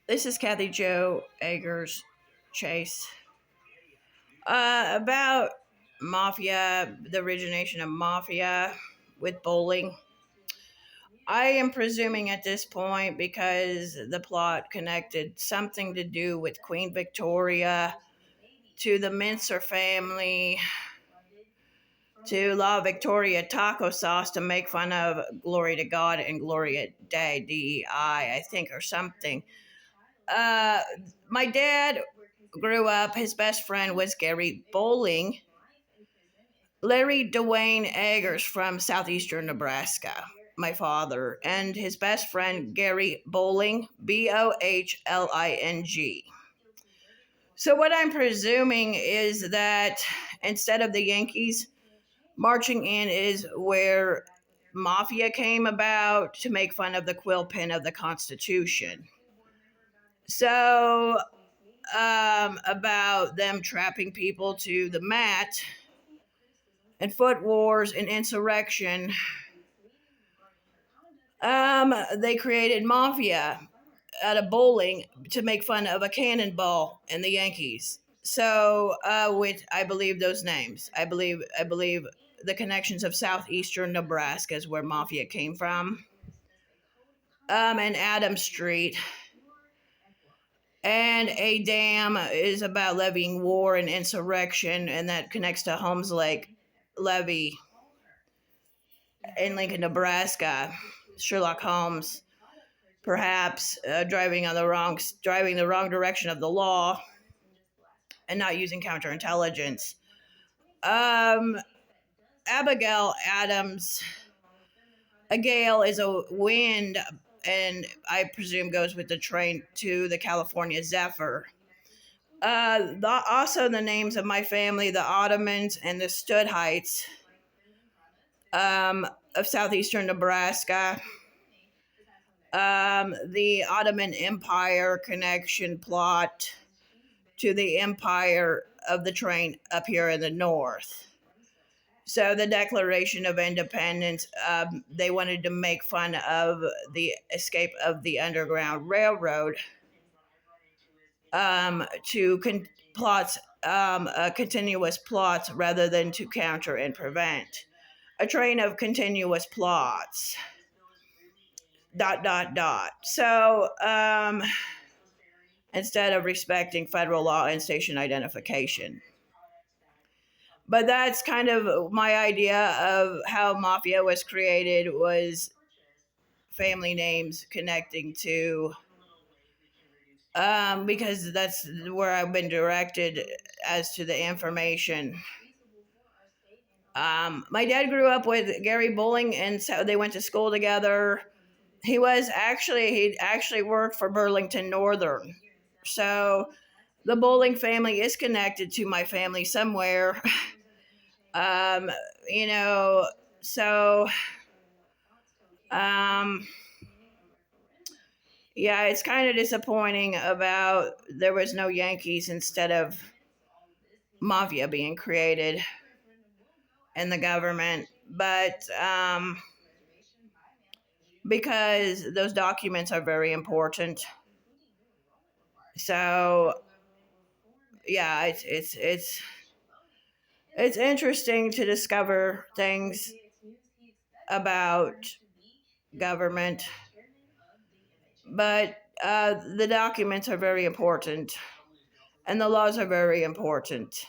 This is Kathy Joe Eggers Chase. About Mafia, the origination of Mafia with bowling. I am presuming at this point because the plot connected something to do with Queen Victoria to the Mincer family to La Victoria taco sauce to make fun of Glory to God and Gloria Day, DEI, I think, or something. Uh, my dad grew up, his best friend was Gary Bowling, Larry Dwayne Eggers from southeastern Nebraska, my father, and his best friend Gary Bowling, Bohling. So, what I'm presuming is that instead of the Yankees marching in, is where Mafia came about to make fun of the quill pen of the Constitution. So, about them trapping people to the mat and foot wars and insurrection. They created Mafia out of bowling to make fun of a cannonball and the Yankees. So, with I believe those names, I believe the connections of southeastern Nebraska is where Mafia came from. And Adams Street. And a dam is about levying war and insurrection, and that connects to Holmes Lake levy in Lincoln, Nebraska. Sherlock Holmes, perhaps driving the wrong direction of the law, and not using counterintelligence. Um, Abigail Adams. A gale is a wind, and I presume goes with the train to the California Zephyr. Also the names of my family, the Ottomans and the Studheights of southeastern Nebraska. The Ottoman Empire connection plot to the empire of the train up here in the north. So the Declaration of Independence, they wanted to make fun of the escape of the Underground Railroad plots, continuous plots rather than to counter and prevent. A train of continuous plots. ... So, instead of respecting federal law and station identification. But that's kind of my idea of how Mafia was created, was family names connecting to, because that's where I've been directed as to the information. My dad grew up with Gary Bowling, and so they went to school together. He actually worked for Burlington Northern. So the Bowling family is connected to my family somewhere. um, you know, so um, yeah, it's kind of disappointing about there was no Yankees instead of Mafia being created in the government, but because those documents are very important. So yeah, it's interesting to discover things about government, but the documents are very important, and the laws are very important.